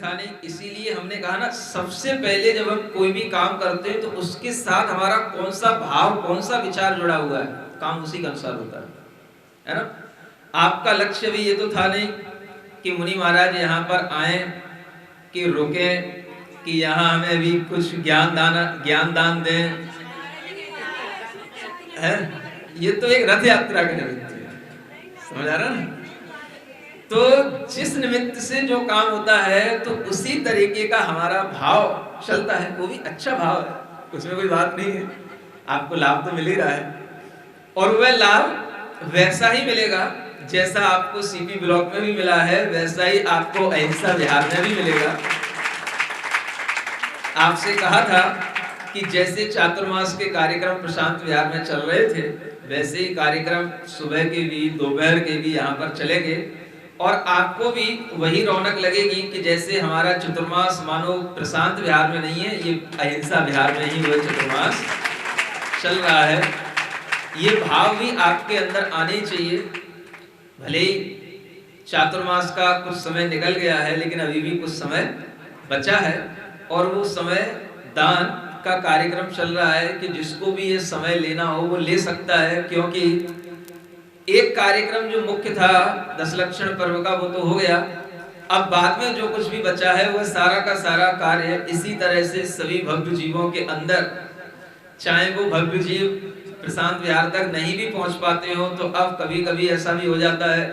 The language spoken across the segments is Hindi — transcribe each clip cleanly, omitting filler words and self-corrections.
था नहीं, इसीलिए हमने कहा ना सबसे पहले जब हम कोई भी काम करते हैं तो उसके साथ हमारा कौन सा भाव, कौन सा विचार जुड़ा हुआ है, काम उसी के अनुसार होता है ना। आपका लक्ष्य भी ये तो था नहीं कि मुनि महाराज यहाँ पर आए, कि रुके, कि यहाँ हमें अभी कुछ ज्ञान दान दें, है। ये तो एक रथ यात्रा का निमित्त है, समझ आ रहा ना। तो जिस निमित्त से जो काम होता है तो उसी तरीके का हमारा भाव चलता है, वो भी अच्छा भाव है, उसमें कोई बात नहीं है। आपको लाभ तो मिल ही रहा है और वह लाभ वैसा ही मिलेगा जैसा आपको सीपी ब्लॉक में भी मिला है, वैसा ही आपको अहिंसा विहार में भी मिलेगा। आपसे कहा था कि जैसे चातुर्मास के कार्यक्रम प्रशांत विहार में चल रहे थे, वैसे ही कार्यक्रम सुबह के भी, दोपहर के भी यहाँ पर चलेंगे और आपको भी वही रौनक लगेगी कि जैसे हमारा चतुर्मास मानो प्रशांत विहार में नहीं है, ये अहिंसा विहार में ही वह चतुर्मास चल रहा है। ये भाव भी आपके अंदर आने चाहिए। भले ही चातुर्मास का कुछ समय निकल गया है, लेकिन अभी भी कुछ समय बचा है और वो समय दान का कार्यक्रम चल रहा है कि जिसको भी ये समय लेना हो वो ले सकता है, क्योंकि एक कार्यक्रम जो मुख्य था दशलक्षण पर्व का वो तो हो गया। अब बाद में जो कुछ भी बचा है वह सारा का सारा कार्य इसी तरह से सभी भव्य जीवों के अंदर, चाहे वो भव्य जीव प्रशांत विहार तक नहीं भी पहुंच पाते हो तो अब कभी कभी ऐसा भी हो जाता है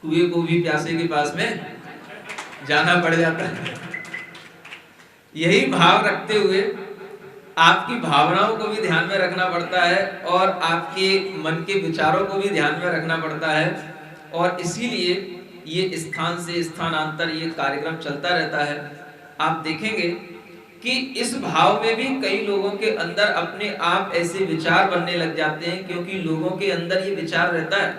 कुएं को भी प्यासे के पास में जाना पड़ जाता है। यही भाव रखते हुए आपकी भावनाओं को भी ध्यान में रखना पड़ता है और आपके मन के विचारों को भी ध्यान में रखना पड़ता है और इसीलिए ये स्थान से स्थानांतर ये कार्यक्रम चलता रहता है। आप देखेंगे कि इस भाव में भी कई लोगों के अंदर अपने आप ऐसे विचार बनने लग जाते हैं, क्योंकि लोगों के अंदर ये विचार रहता है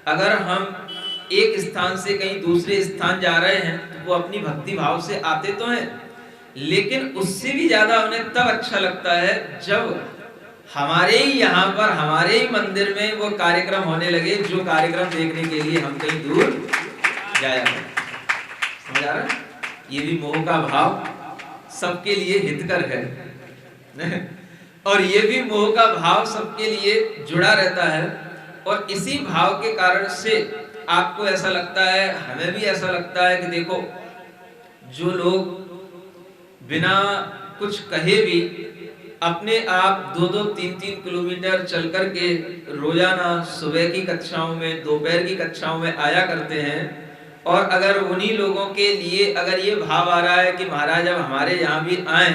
अगर हम एक स्थान से कहीं दूसरे स्थान जा रहे हैं तो वो अपनी भक्ति भाव से आते तो हैं, लेकिन उससे भी ज्यादा उन्हें तब अच्छा लगता है जब हमारे ही यहाँ पर, हमारे ही मंदिर में वो कार्यक्रम होने लगे जो कार्यक्रम देखने के लिए हम कहीं दूर जाया करें। समझ आ रहा है? ये भी मोह का भाव सबके लिए हितकर है और ये भी मोह का भाव सबके लिए जुड़ा रहता है और इसी भाव के कारण से आपको ऐसा लगता है, हमें भी ऐसा लगता है कि देखो जो लोग बिना कुछ कहे भी अपने आप 2-2, 3-3 किलोमीटर चल करके रोजाना सुबह की कक्षाओं में, दोपहर की कक्षाओं में आया करते हैं और अगर उन्हीं लोगों के लिए अगर ये भाव आ रहा है कि महाराज अब हमारे यहाँ भी आए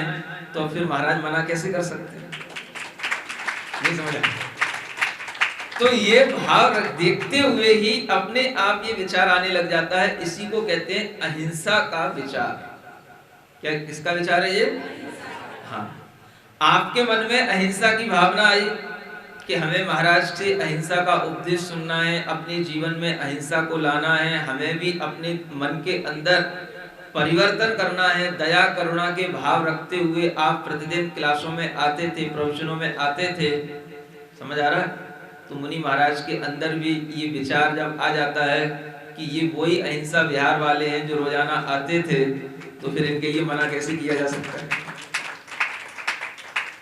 तो फिर महाराज मना कैसे कर सकते हैं? नहीं समझ आया? तो ये भाव देखते हुए ही अपने आप ये विचार आने लग जाता है। इसी को कहते हैं अहिंसा का विचार। क्या किसका विचार है ये? हाँ, आपके मन में अहिंसा की भावना आई कि हमें महाराज से अहिंसा का उपदेश सुनना है, अपने जीवन में अहिंसा को लाना है, हमें भी अपने मन के अंदर परिवर्तन करना है। दया करुणा के भाव रखते हुए आप प्रतिदिन क्लासों में आते थे, प्रवचनों में आते थे। समझ आ रहा है? तो मुनि महाराज के अंदर भी ये विचार जब आ जाता है कि ये वही अहिंसा विहार वाले हैं जो रोजाना आते थे, तो फिर इनके लिए मना कैसे किया जा सकता है?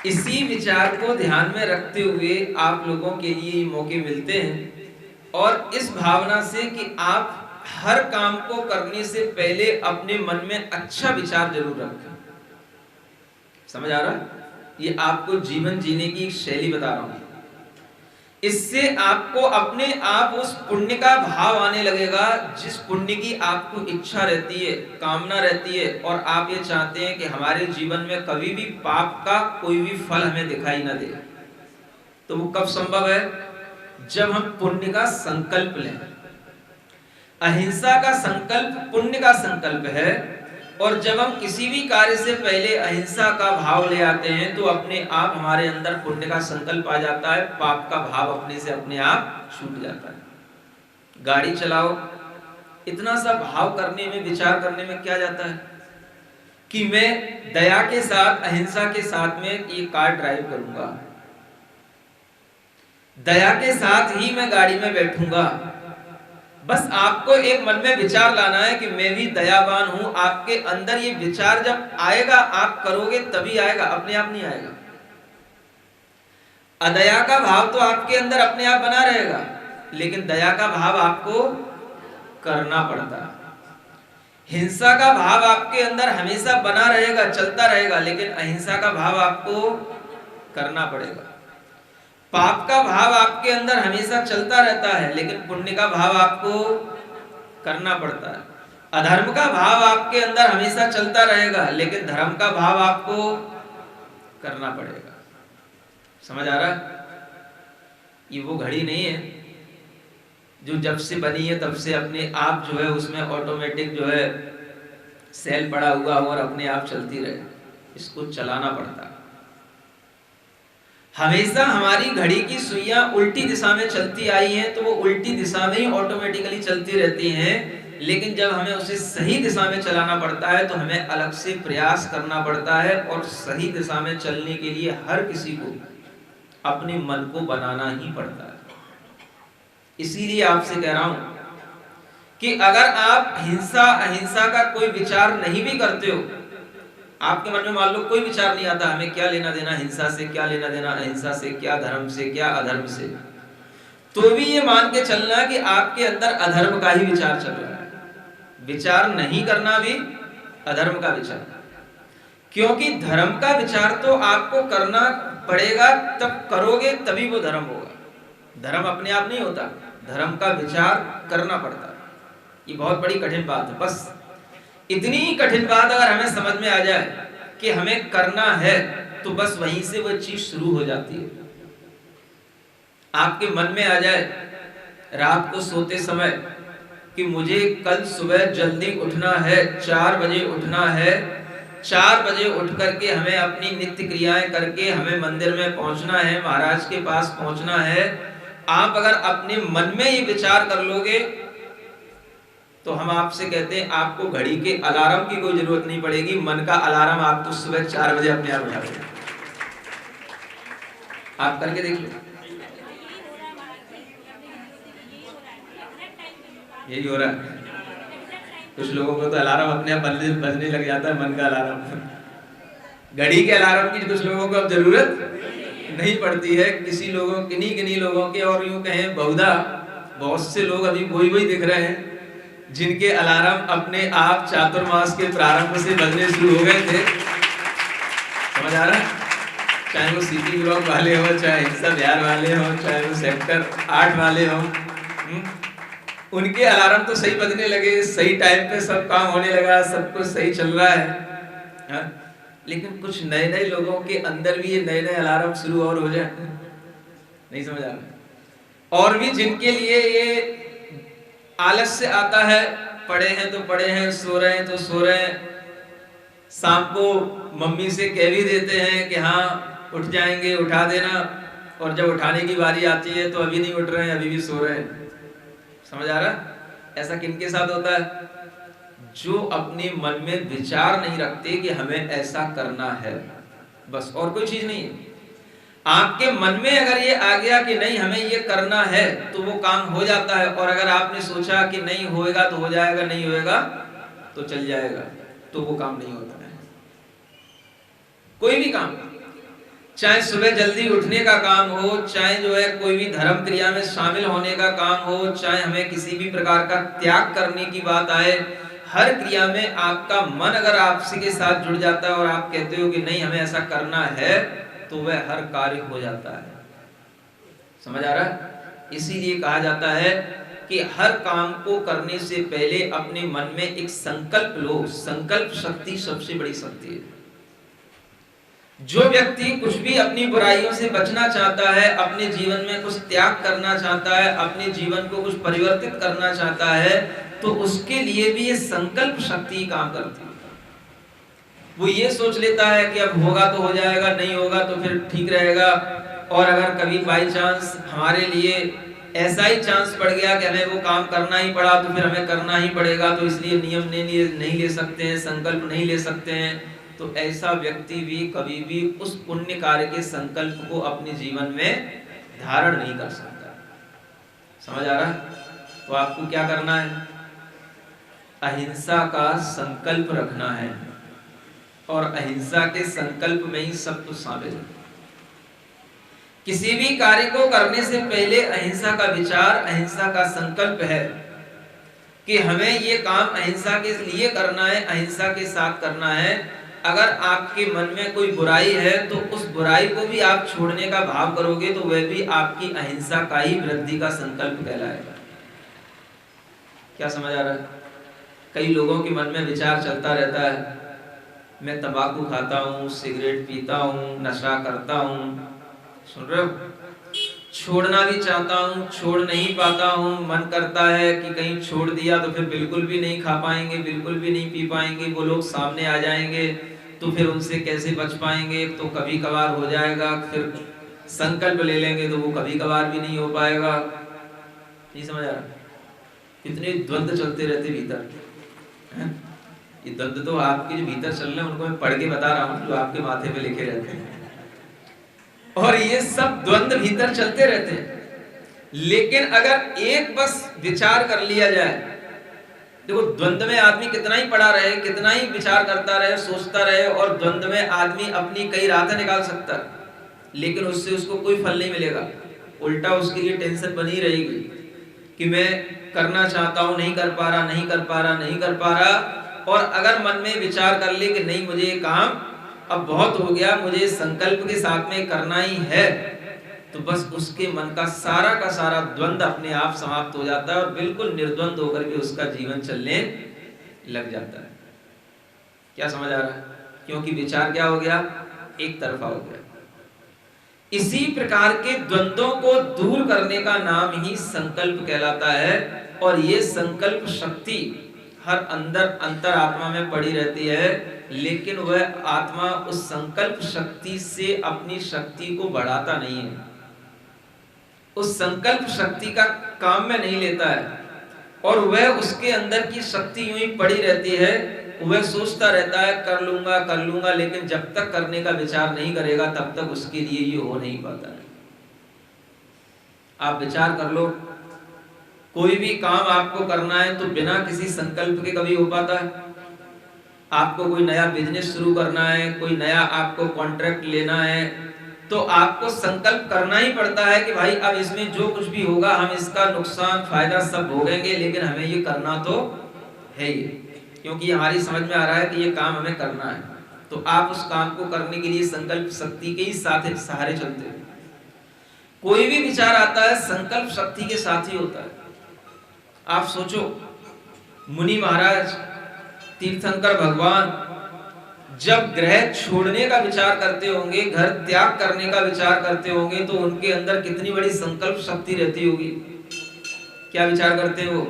इसी विचार को ध्यान में रखते हुए आप लोगों के लिए मौके मिलते हैं और इस भावना से कि आप हर काम को करने से पहले अपने मन में अच्छा विचार जरूर रखें। समझ आ रहा है? ये आपको जीवन जीने की शैली बता रहा हूं। इससे आपको अपने आप उस पुण्य का भाव आने लगेगा जिस पुण्य की आपको इच्छा रहती है, कामना रहती है और आप ये चाहते हैं कि हमारे जीवन में कभी भी पाप का कोई भी फल हमें दिखाई ना दे। तो वो कब संभव है? जब हम पुण्य का संकल्प लें। अहिंसा का संकल्प पुण्य का संकल्प है और जब हम किसी भी कार्य से पहले अहिंसा का भाव ले आते हैं तो अपने आप हमारे अंदर पुण्य का संकल्प आ जाता है, पाप का भाव अपने से अपने आप छूट जाता है। गाड़ी चलाओ, इतना सा भाव करने में, विचार करने में क्या जाता है कि मैं दया के साथ, अहिंसा के साथ में ये कार ड्राइव करूंगा, दया के साथ ही मैं गाड़ी में बैठूंगा, बस आपको एक मन में विचार लाना है कि मैं भी दयावान हूं। आपके अंदर ये विचार जब आएगा, आप करोगे तभी आएगा, अपने आप नहीं आएगा। अदया का भाव तो आपके अंदर अपने आप बना रहेगा, लेकिन दया का भाव आपको करना पड़ता है। हिंसा का भाव आपके अंदर हमेशा बना रहेगा, चलता रहेगा, लेकिन अहिंसा का भाव आपको करना पड़ेगा। पाप का भाव आपके अंदर हमेशा चलता रहता है, लेकिन पुण्य का भाव आपको करना पड़ता है। अधर्म का भाव आपके अंदर हमेशा चलता रहेगा, लेकिन धर्म का भाव आपको करना पड़ेगा। समझ आ रहा? ये वो घड़ी नहीं है जो जब से बनी है तब से अपने आप जो है उसमें ऑटोमेटिक जो है सेल पड़ा हुआ हो और अपने आप चलती रहे। इसको चलाना पड़ता है। हमेशा हमारी घड़ी की सुइयां उल्टी दिशा में चलती आई हैं, तो वो उल्टी दिशा में ही ऑटोमेटिकली चलती रहती हैं। लेकिन जब हमें उसे सही दिशा में चलाना पड़ता है तो हमें अलग से प्रयास करना पड़ता है, और सही दिशा में चलने के लिए हर किसी को अपने मन को बनाना ही पड़ता है। इसीलिए आपसे कह रहा हूं कि अगर आप हिंसा अहिंसा का कोई विचार नहीं भी करते हो, आपके मन में मान लो कोई विचार नहीं आता, हमें क्या लेना देना हिंसा से, क्या लेना देना अहिंसा से, क्या धर्म से, क्या अधर्म से, तो भी ये मान के चलना कि आपके अंदर अधर्म का ही विचार चल रहा है। विचार नहीं करना भी अधर्म का विचार, क्योंकि धर्म का विचार तो आपको करना पड़ेगा, तब करोगे तभी वो धर्म होगा। धर्म अपने आप नहीं होता, धर्म का विचार करना पड़ता है। ये बहुत बड़ी कठिन बात है। बस इतनी कठिन बात अगर हमें समझ में आ जाए कि हमें करना है, तो बस वहीं से वो चीज शुरू हो जाती है। आपके मन में आ जाए रात को सोते समय कि मुझे कल सुबह जल्दी उठना है, 4 बजे उठना है, 4 बजे उठ करके हमें अपनी नित्य क्रियाएं करके हमें मंदिर में पहुंचना है, महाराज के पास पहुंचना है। आप अगर अपने मन में ये विचार कर लोगे तो हम आपसे कहते हैं आपको घड़ी के अलार्म की कोई जरूरत नहीं पड़ेगी। मन का अलार्म आप तो सुबह 4 बजे अपने आप उठा देंगे। आप करके देख लो, यही हो रहा है। कुछ लोगों को तो अलार्म अपने आप बजने लग जाता है, मन का अलार्म। घड़ी के अलार्म की कुछ लोगों को अब जरूरत नहीं पड़ती है। किसी लोगों किन्हीं लोगों के, और यूं कहें बहुधा बहुत से लोग अभी वही दिख रहे हैं जिनके अलार्म अपने आप चातुर्मास के प्रारंभ से बजने शुरू हो गए थे। समझ आ रहा है? चाहे वो सिटी ब्लॉक वाले हो, चाहे हिंसा बिहार वाले हो, चाहे वो सेक्टर 8 वाले हो, उनके अलार्म तो सही बजने लगे, सही टाइम पे सब काम होने लगा, सब कुछ सही चल रहा है। हा? लेकिन कुछ नए लोगों के अंदर भी ये नए अलार्म शुरू और हो जाए, नहीं समझ आ रहा। और भी जिनके लिए ये आलस्य आता है, पढ़े हैं तो पढ़े हैं, सो रहे हैं तो सो रहे हैं, शाम को मम्मी से कह भी देते हैं कि हाँ उठ जाएंगे, उठा देना, और जब उठाने की बारी आती है तो अभी नहीं उठ रहे हैं, अभी भी सो रहे हैं। समझ आ रहा? ऐसा किनके साथ होता है? जो अपने मन में विचार नहीं रखते कि हमें ऐसा करना है, बस और कोई चीज नहीं है। आपके मन में अगर ये आ गया कि नहीं हमें ये करना है, तो वो काम हो जाता है। और अगर आपने सोचा कि नहीं होएगा तो हो जाएगा, नहीं होएगा तो चल जाएगा, तो वो काम नहीं होता है। कोई भी काम, चाहे सुबह जल्दी उठने का काम हो, चाहे जो है कोई भी धर्म क्रिया में शामिल होने का काम हो, चाहे हमें किसी भी प्रकार का त्याग करने की बात आए, हर क्रिया में आपका मन अगर आपसे के साथ जुड़ जाता है और आप कहते हो कि नहीं हमें ऐसा करना है, तो वह हर कार्य हो जाता है। समझ आ रहा है? इसीलिए कहा जाता है कि हर काम को करने से पहले अपने मन में एक संकल्प लो। संकल्प शक्ति सबसे बड़ी शक्ति है। जो व्यक्ति कुछ भी अपनी बुराइयों से बचना चाहता है, अपने जीवन में कुछ त्याग करना चाहता है, अपने जीवन को कुछ परिवर्तित करना चाहता है, तो उसके लिए भी ये संकल्प शक्ति काम करती है। वो ये सोच लेता है कि अब होगा तो हो जाएगा, नहीं होगा तो फिर ठीक रहेगा, और अगर कभी बाई चांस हमारे लिए ऐसा ही चांस पड़ गया कि हमें वो काम करना ही पड़ा, तो फिर हमें करना ही पड़ेगा, तो इसलिए नियम नहीं ले सकते हैं, संकल्प नहीं ले सकते हैं। तो ऐसा व्यक्ति भी कभी भी उस पुण्य कार्य के संकल्प को अपने जीवन में धारण नहीं कर सकता। समझ आ रहा है? तो आपको क्या करना है? अहिंसा का संकल्प रखना है, और अहिंसा के संकल्प में ही सब कुछ शामिल है। किसी भी कार्य को करने से पहले अहिंसा का विचार, अहिंसा का संकल्प है कि हमें ये काम अहिंसा के लिए करना है, अहिंसा के साथ करना है। अगर आपके मन में कोई बुराई है तो उस बुराई को भी आप छोड़ने का भाव करोगे तो वह भी आपकी अहिंसा का ही वृद्धि का संकल्प कहलाएगा। क्या समझ आ रहा है? कई लोगों के मन में विचार चलता रहता है, मैं तंबाकू खाता हूँ, सिगरेट पीता हूँ, नशा करता हूँ, सुन रहे हो, छोड़ना भी चाहता हूँ, छोड़ नहीं पाता हूँ, मन करता है कि कहीं छोड़ दिया तो फिर बिल्कुल भी नहीं खा पाएंगे, बिल्कुल भी नहीं पी पाएंगे, वो लोग सामने आ जाएंगे तो फिर उनसे कैसे बच पाएंगे, तो कभी कभार हो जाएगा, फिर संकल्प ले लेंगे तो वो कभी कभार भी नहीं हो पाएगा। नहीं समझ आ रहा? कितने द्वंद्व चलते रहते भीतर है? ये द्वंद्व तो आपके जो भीतर चल रहे हैं उनको मैं पढ़ के बता रहा हूँ, जो आपके माथे पे लिखे रहते हैं, और ये सब द्वंद्व भीतर चलते रहते हैं। लेकिन अगर एक बस विचार कर लिया जाए, देखो द्वंद्व में आदमी कितना ही पड़ा रहे, कितना ही विचार करता रहे, सोचता रहे, और द्वंद्व में आदमी अपनी कई रातें निकाल सकता है, लेकिन उससे उसको कोई फल नहीं मिलेगा। उल्टा उसके लिए टेंशन बनी रहेगी कि मैं करना चाहता हूं, नहीं कर पा रहा, नहीं कर पा रहा, नहीं कर पा रहा। और अगर मन में विचार कर ले कि नहीं, मुझे ये काम अब बहुत हो गया, मुझे संकल्प के साथ में करना ही है, तो बस उसके मन का सारा द्वंद्व अपने आप समाप्त हो जाता है और बिल्कुल निर्द्वंद होकर के उसका जीवन चलने लग जाता है। क्या समझ आ रहा है? क्योंकि विचार क्या हो गया? एक तरफा हो गया। इसी प्रकार के द्वंद्वों को दूर करने का नाम ही संकल्प कहलाता है। और ये संकल्प शक्ति हर अंदर अंतरात्मा में पड़ी रहती है, लेकिन वह आत्मा उस संकल्प शक्ति से अपनी शक्ति को बढ़ाता नहीं है, उस संकल्प शक्ति का काम में नहीं लेता है, और वह उसके अंदर की शक्ति यूं ही पड़ी रहती है। वह सोचता रहता है कर लूंगा, लेकिन जब तक करने का विचार नहीं करेगा तब तक उसके लिए ये हो नहीं पाता है। आप विचार कर लो, कोई भी काम आपको करना है तो बिना किसी संकल्प के कभी हो पाता है? आपको कोई नया बिजनेस शुरू करना है, कोई नया आपको कॉन्ट्रैक्ट लेना है, तो आपको संकल्प करना ही पड़ता है कि भाई अब इसमें जो कुछ भी होगा हम इसका नुकसान फायदा सब भोगेंगे, लेकिन हमें ये करना तो है ही, क्योंकि हमारी समझ में आ रहा है कि ये काम हमें करना है। तो आप उस काम को करने के लिए संकल्प शक्ति के ही साथ सहारे चलते हैं। कोई भी विचार आता है संकल्प शक्ति के साथ ही होता है। आप सोचो, मुनि महाराज, तीर्थंकर भगवान जब ग्रह छोड़ने का विचार करते होंगे, घर त्याग करने का विचार करते होंगे, तो उनके अंदर कितनी बड़ी संकल्प शक्ति रहती होगी। क्या विचार करते हो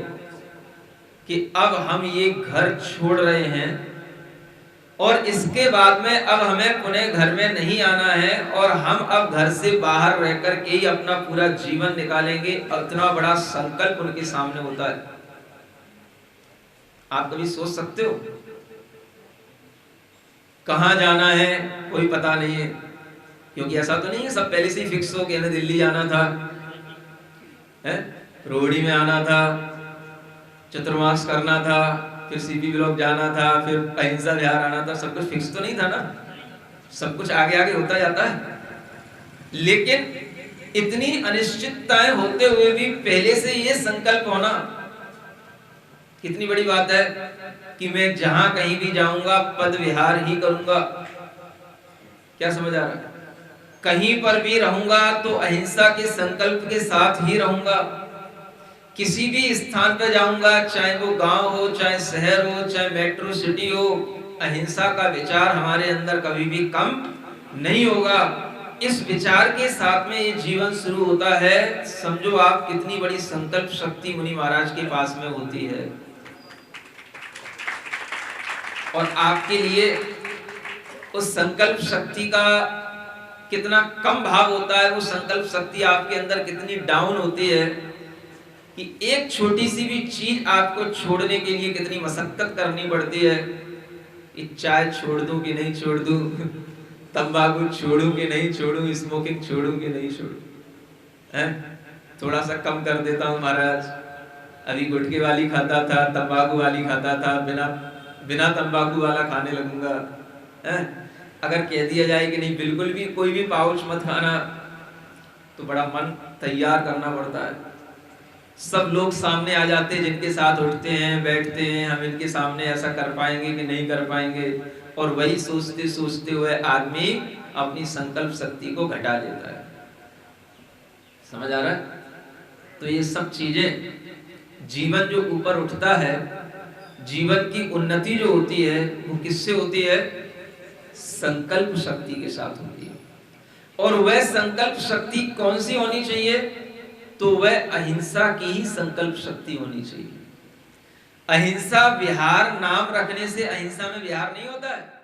कि अब हम ये घर छोड़ रहे हैं और इसके बाद में अब हमें पुनः घर में नहीं आना है, और हम अब घर से बाहर रहकर के ही अपना पूरा जीवन निकालेंगे। इतना बड़ा संकल्प उनके सामने होता है। आप कभी सोच सकते हो? कहां जाना है कोई पता नहीं है, क्योंकि ऐसा तो नहीं है सब पहले से ही फिक्स हो गया, दिल्ली जाना था, रोहिणी में आना था, चतुर्मास करना था, फिर सीपी ब्लॉक जाना था, फिर अहिंसा विहार आना था। सब कुछ फिक्स तो नहीं था ना, सब कुछ आगे आगे होता जाता है। लेकिन इतनी अनिश्चितताएं होते हुए भी पहले से ये संकल्प होना कितनी बड़ी बात है कि मैं जहां कहीं भी जाऊंगा पद विहार ही करूंगा। क्या समझ आ रहा है? कहीं पर भी रहूंगा तो अहिंसा के संकल्प के साथ ही रहूंगा। किसी भी स्थान पर जाऊंगा, चाहे वो गांव हो, चाहे शहर हो, चाहे मेट्रो सिटी हो, अहिंसा का विचार हमारे अंदर कभी भी कम नहीं होगा। इस विचार के साथ में ये जीवन शुरू होता है। समझो आप कितनी बड़ी संकल्प शक्ति मुनि महाराज के पास में होती है, और आपके लिए उस संकल्प शक्ति का कितना कम भाव होता है, वो संकल्प शक्ति आपके अंदर कितनी डाउन होती है कि एक छोटी सी भी चीज आपको छोड़ने के लिए कितनी मशक्कत करनी पड़ती है। कि चाय छोड़ दूं कि नहीं छोड़ दूं, तंबाकू छोड़ूं कि नहीं छोड़ूं, स्मोकिंग छोड़ूं कि नहीं छोड़ूं, हैं? थोड़ा सा कम कर देता हूं महाराज, अभी गुटखे वाली खाता था, तंबाकू वाली खाता था, बिना बिना तंबाकू वाला खाने लगूंगा। हैं? अगर कह दिया जाए कि नहीं बिल्कुल भी कोई भी पाउच मत खाना, तो बड़ा मन तैयार करना पड़ता है। सब लोग सामने आ जाते हैं, जिनके साथ उठते हैं बैठते हैं, हम इनके सामने ऐसा कर पाएंगे कि नहीं कर पाएंगे, और वही सोचते सोचते हुए आदमी अपनी संकल्प शक्ति को घटा लेता है। समझ आ रहा है? तो ये सब चीजें, जीवन जो ऊपर उठता है, जीवन की उन्नति जो होती है, वो किससे होती है? संकल्प शक्ति के साथ होती है। और वह संकल्प शक्ति कौन सी होनी चाहिए? तो वह अहिंसा की ही संकल्प शक्ति होनी चाहिए। अहिंसा विहार नाम रखने से अहिंसा में विहार नहीं होता है।